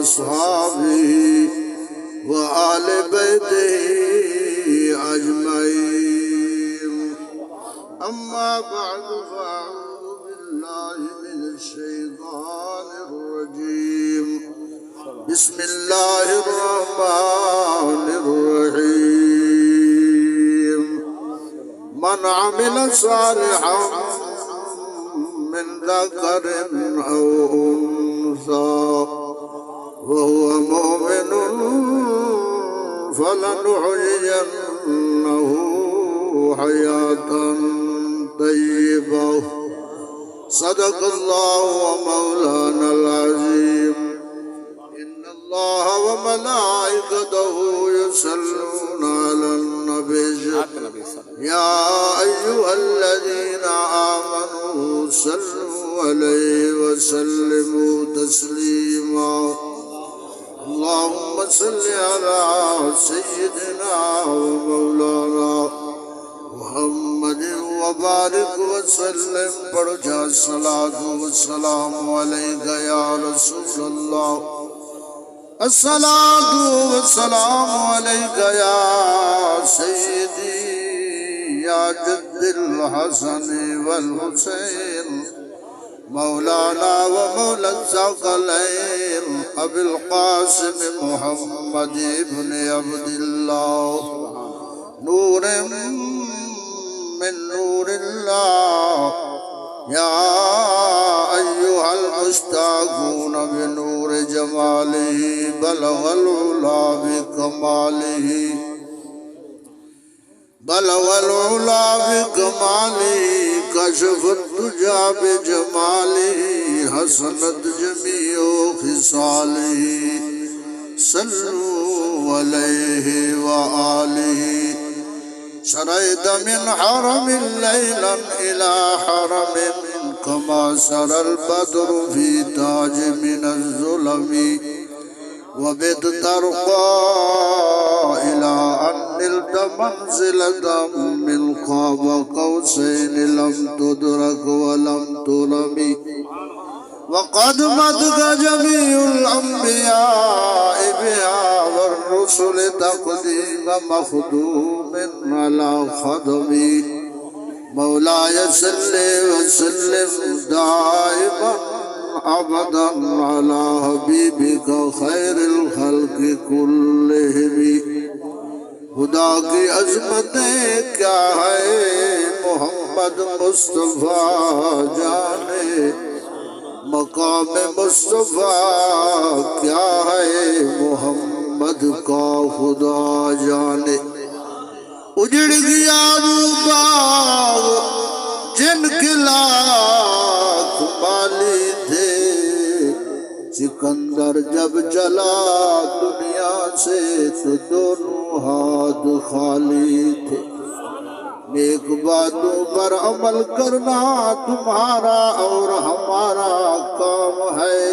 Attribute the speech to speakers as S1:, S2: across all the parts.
S1: وأصحابه وآل بيته أجمعين. أما بعد فأعوذ بالله من الشيطان الرجيم. بسم الله الرحمن الرحيم. من عمل صالحا من ذكر أو أنثى وهو مؤمن فلنحيينه حياة طيبة. صدق الله ومولانا العظيم. إن الله وملائكته يصلون على النبي يا أيها الذين آمنوا صلوا عليه وسلموا تسليما. اللهم صل على سيدنا ومولانا محمد وبارك وسلم. پڑھ جا الصلاة والسلام عليك يا رسول الله. الصلاة والسلام عليك يا سيدي يا جد الحسن والحسين مولانا ومولى الثقلين أبي القاسم محمد بن عبد الله نور من نور الله. يا أيها المشتاقون بنور جماله بلغ العلا بكماله بلغ العلا بكماله كشف الدجى بجماله حسنت جميع خصاله. صلوا عليه وآله. سريت من حرم ليلا إلى حرم كما سرى البدر في تاج من الظلم وبت ترقى إلى أن نلت منزلة من قاب قوسين لم تدرك ولم ترم. وقد مدك جميع الأنبياء بها والرسل تقديم مخدوم على خدم. مولاي صل وسلم دائما أبدا على حبيبك خير الخلق كلهم. خدا کی عظمتیں کیا ہے محمد مصطفیٰ جانے. مقام مصطفیٰ کیا ہے محمد کا خدا جانے. اجڑ گیا وہ باغ جن کے لاکھ مالی تھے. سکندر جب چلا دنیا سے تو دونوں ہاتھ خالی تھے. نیک باتوں پر عمل کرنا تمہارا اور ہمارا کام ہے.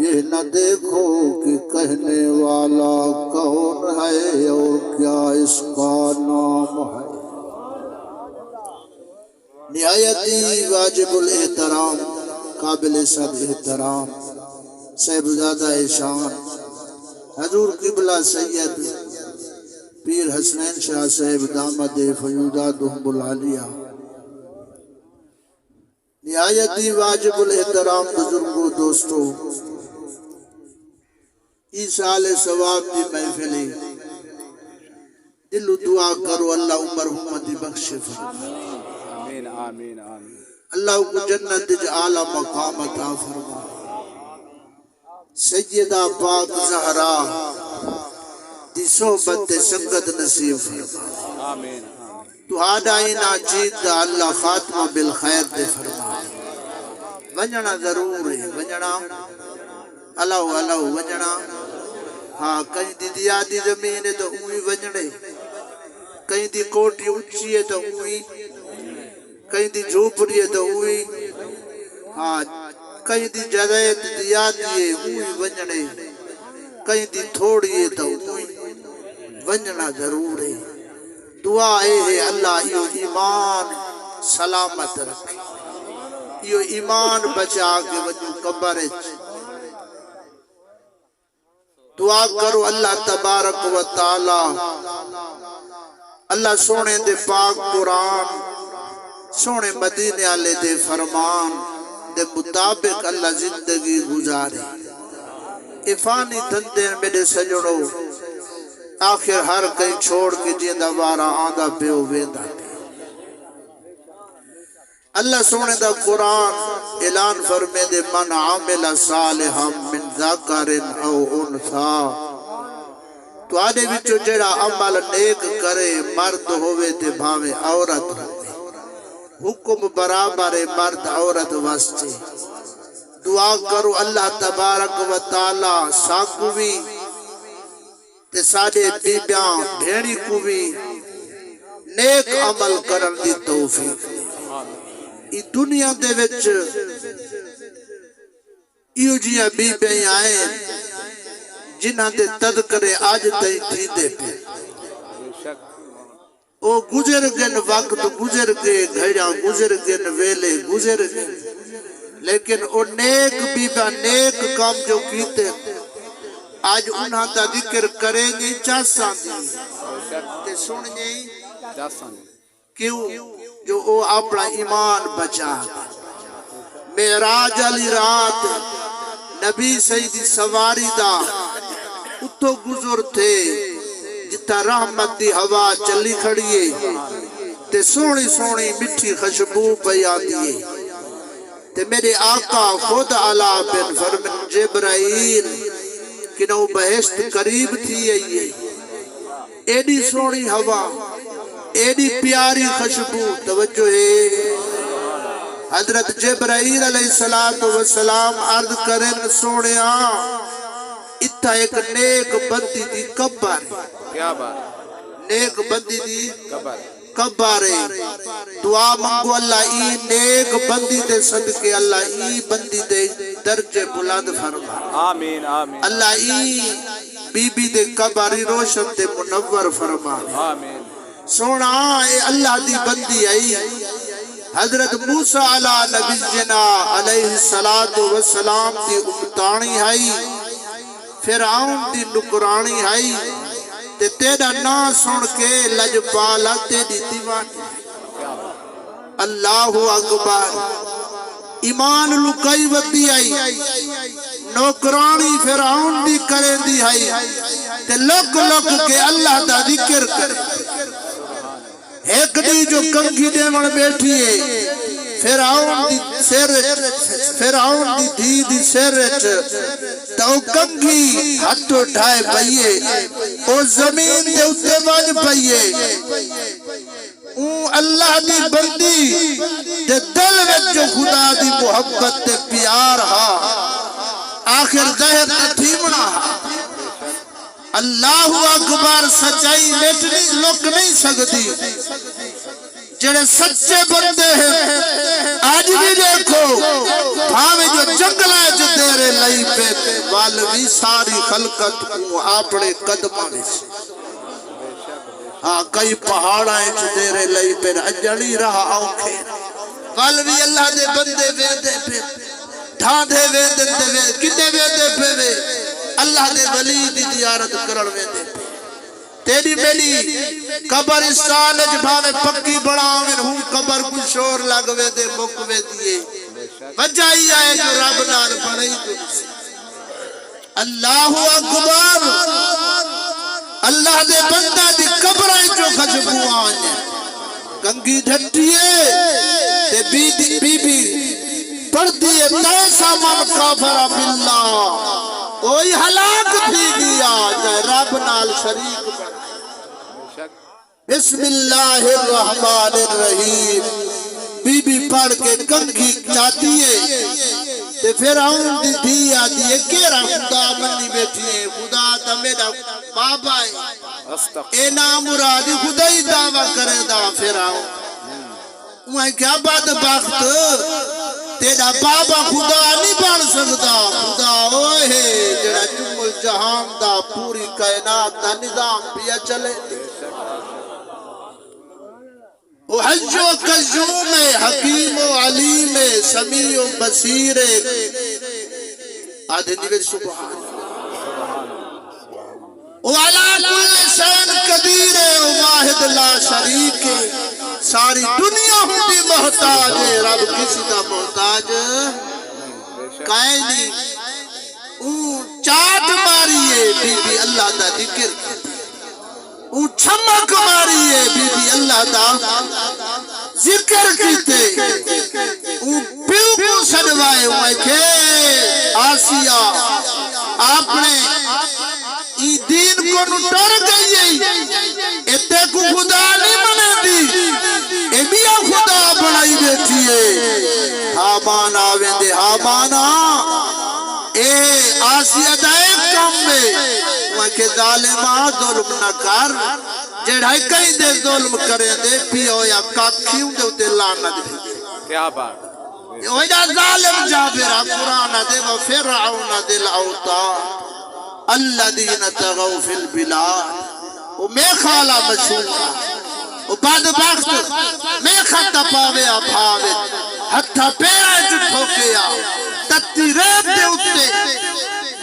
S1: یہ نہ دیکھو کہ کہنے والا کون ہے اور کیا اس کا نام ہے. نہایتی واجب الاحترام قابل صد احترام صاحبزادہ شان حضور قبلہ سید پیر حسنین شاہ صاحب دامت فیوداتہم العالیہ. نہایتی واجب الاحترام بزرگوں دوستوں، ایسال ثواب دی محفلی دل دعا کرو اللہ عمر حمدی بخش فرما.
S2: آمین آمین آمین.
S1: اللہ کو جنت اعلی مقام عطا فرما. سیدہ پاک زہرا دی صحبت سنگت نصیب فرما.
S2: آمین.
S1: تو آدائی ناچید دا اللہ خاتمہ بالخیر دے فرما. ونجنا ضرور ہے، ونجنا اللہ اللہ ونجنا. ہاں کہیں دی دیادی زمین ہے تو اوہی ونجنے، کہیں دی کوٹی اچھی ہے تو اوہی، کہیں دی جھوپڑی ہے تو اوہی. ہاں کہیں دی جدید دیادی ہے اوہی ونجنے، کہیں دی تھوڑی ہے تو اوہی ونجنا ضرور ہے. دعا ہے اللہ یہ ایمان سلامت رکھے، یہ ایمان بچا کے وجو قبر دعا کرو اللہ تبارک و تعالی اللہ سونے دے پاک قرآن سونے مدینے والے دے فرمان دے مطابق اللہ زندگی گزارے افانی دھندے میرے سجڑو آخر ہر کئی چھوڑ کے جیندہ وارا آندہ پیو ویندہ اللہ سونے دا قرآن اعلان فرمے دے من عامل صالحا من ذکر او انثا تو آدھے بچو جڑا عمل نیک کرے مرد ہوئے تے بھاوے عورت ہوئے حکم برابر مرد عورت واسطے دعا کرو اللہ تبارک و تعالی ساکو بھی تے ساڑے بیبیاں بھیڑی کو بھی نیک عمل کرن دی توفیق ای دنیا دے وچ ایو جیاں بیبیاں آئیں جنہاں دے تذکرے آج تئی تھی دے پہ او گزر گن وقت گزر گئے گھڑیاں گزر گن ویلے گزر گئے لیکن او نیک بیبیاں نیک کام جو کیتے آج انہاں دا ذکر کریں گے چاساں دی تے سن گئی کیوں جو او اپنا ایمان بچا معراج علی رات نبی سیدی سواری دا اتو گزر تھے جتا رحمت دی ہوا چلی کھڑیے تے سونی سونی مٹھی خوشبو پیا دیے تے میرے آقا خود علا بن فرمن جبرائیل کنو بہشت قریب تھی یہ ایڈی سونی ہوا ایڈی پیاری خوشبو توجہ ہے حضرت جبرائیل علیہ السلام عرض کرن سونیا اتھا ایک نیک بندی دی قبر
S2: کیا بات
S1: نیک بندی دی قبر دعا منگو اللہ ای نیک بندی دے صدقے اللہ ای بندی دے درجے بلند فرما
S2: آمین آمین
S1: اللہ ای بی بی دے قبری روشن دے منور فرما
S2: آمین
S1: سونا اے اللہ دی بندی آئی حضرت موسیٰ علیہ نبی جنا علیہ السلام دی امتانی آئی فرعون دی نکرانی آئی تے تیرا نا سن کے لجپالا تیری دیوانی اللہ اکبر ایمان لکائی ودی آئی نوکرانی فرعون دی کریں دی آئی تے لک لک کے اللہ دا ذکر کرے ایک دی جو کنگھی دے من بیٹھی ہے فرعون دی دی سرچ تو کنگھی ہاتھ اٹھائے پئیے او زمین دے اتے بج پئیے اللہ دی بندی دے دل وچ خدا دی محبت تے پیار ہا آخر ظاہر تھیمنا اللہ اکبر سچائی لک نہیں سکتی جڑے سچے بندے ہیں آج بھی دیکھو بھاوے جو جنگلہ جو تیرے لئی پہ والوی ساری خلقت کو اپنے قدموں میں ہاں کئی پہاڑائیں جو تیرے لئی پہ اجڑی رہا آنکھیں والوی اللہ دے بندے ویدے پہ ڈھاندے ویدے پہ کتے ویدے پہ اللہ دے ولی دی زیارت کرن ویندے تیری میری قبرستان وچ بھاوے پکی بڑھاویں ہوں قبر کو شور لگوے دے مکوے دیے وجائی آئے جو رب نال بڑھائی تجھ اللہ اکبر اللہ دے بندہ دی قبریں جو خوشبو آنے کنگھی ڈھٹیے تے بی بی پڑھتی ہے تیسا من کافر باللہ کوئی ہلاک تھی گیا جائے رب نال شریک بڑھ بسم اللہ الرحمن الرحیم بی بی پڑھ کے کنگھی چاہتی ہے تے فرعون دی دھی آتی ہے کیرا خدا منی بیٹھی ہے خدا تا میرا بابا ہے اے نامرادی خدا ہی دعویٰ کرے دا فرعون وہاں کیا بات بخت تیرا بابا خدا نہیں بن سکتا خدا ہوئے ہے جڑا جمل جہان دا پوری کائنات دا نظام پیا چلے وہ حج و قیوم حکیم و علیم سمیع و بصیر آدھے نیوے سبحان وعلا کل شین قدیر ہے واحد لا شریک ہے ساری دنیا ہوتی محتاج ہے رب کسی کا محتاج کائے نہیں چاٹ ماری ہے بی بی اللہ دا ذکر چھمک ماری ہے بی بی اللہ دا ذکر کیتے پیو کو سڑوائے ہوئے کہ آسیہ آپ نے ای دین کو نٹر گئی ہے اتے کو خدا نہیں منے دی اے بیا خدا بڑھائی بیٹھی ہے حامان آویں دے حامانا اے آسیہ دائے کم میں وہاں کے ظالمہ ظلم نہ کر جڑائی کہیں دے ظلم کریں دے پیو یا کاکھیوں دے اتے لانا دے
S2: کیا بات
S1: وجہ ظالم جابرہ قرآن دے وفرعون دے العوطان الذین تغوا فی البلاد وہ میں خالہ مشہورہ وہ بدبخت میں خطہ پاوے پاوے ہتھا پیرا جٹھو کیا تتی ریب دے اتے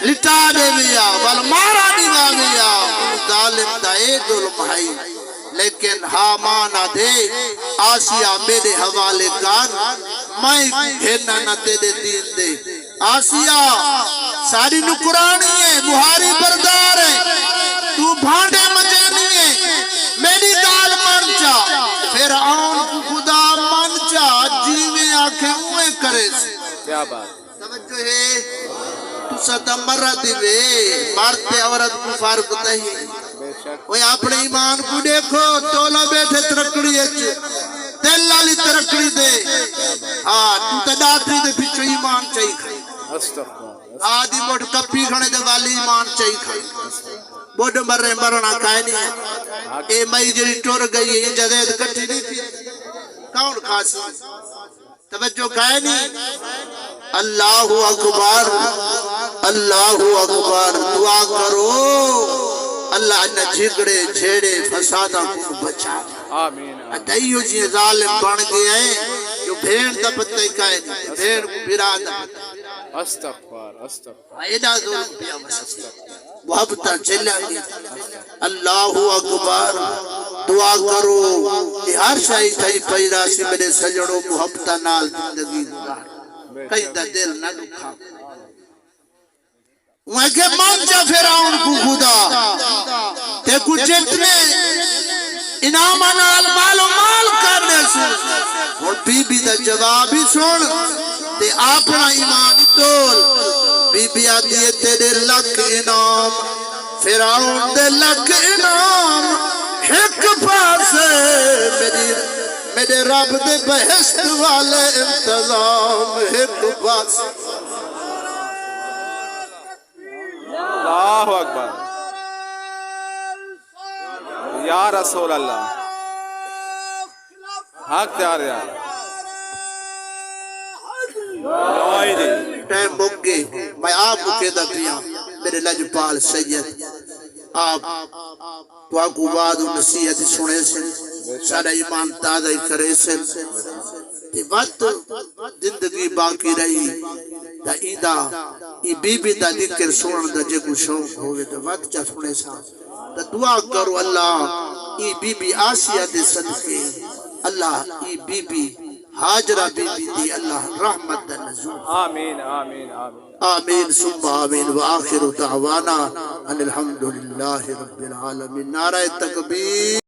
S1: لٹا دے گیا بل مارا دیوا گیا ظالم دا اے ظلم ہے لیکن حامانہ دے آسیہ میرے حوالے کر میں گھرنا نہ تیرے دین دے آسیہ ساری نکرانی ہے بہاری بردار ہے تو بھانڈے مجانی ہے میری گال من چا پھر آن کو خدا من چا جیویں آنکھیں ہوئے کرے سے
S2: کیا بات
S1: توجہ ہے تو ستا مرد وے مارتے عورت کو فارغ نہیں وہ اپنے ایمان کو دیکھو تولا بیٹھے ترکڑی اچھے دل لالی ترکڑی دے تو تداتری دے پیچھو ایمان چاہی کھائی آدھی موٹ کپی کھنے دے والی ایمان چاہی کھائی بوڑھ مرے مرنا کھائے نہیں ہے اے مئی جری ٹور گئی ہے یہ جدید کٹھی نہیں تھی کون خاصی توجہ کھائے نہیں اللہ اکبر اللہ اکبر دعا کرو اللہ نے جھگڑے چھیڑے فسادہ کو بچا
S2: آمین
S1: ادائیو جی ظالم بن گئے ہیں جو بھیڑ دا پتہ ہی کائے نہیں بھیڑ کو بھیرا دا پتہ
S2: استغفار استغفار
S1: ایڈا ظلم پیا مسئلہ وابتا چلا گیا اللہ اکبر دعا کرو کہ ہر شاہی تھائی پیدا سے میرے سجڑوں محبتہ نال زندگی گزار کہیں دا دل نہ دکھا وہاں کے مانچا فیراؤن کو خدا تے کچھ جتنے انعام نال مال و مال کرنے سے اور بی بی دا جوابی سن تے اپنا ایمان تول بی بی آتی ہے تیرے لکھ انعام فیراؤن دے لکھ انعام ایک پاسے میرے رب دے بہشت والے انتظام ایک پاسے
S2: اللہ اکبر یا رسول اللہ حق تیار ہے
S1: ٹائم مکے میں آپ مکے دا پیا میرے لجپال سید آپ تو آکو بعد نصیحت سنے سے سارا ایمان تازہ کرے سے تی وقت زندگی باقی رہی دا ایدہ ای بی بی دا ذکر سنن دا جے کو شوق ہوئے دا وقت چا سنے سا دا دعا کرو اللہ ای بی بی آسیہ دے صدقے اللہ ای بی بی حاجرہ بی بی دی اللہ رحمت دا نزول
S2: آمین آمین آمین
S1: آمین ثم آمین وآخر دعوانا ان الحمدللہ رب العالمین نعرہ تکبیر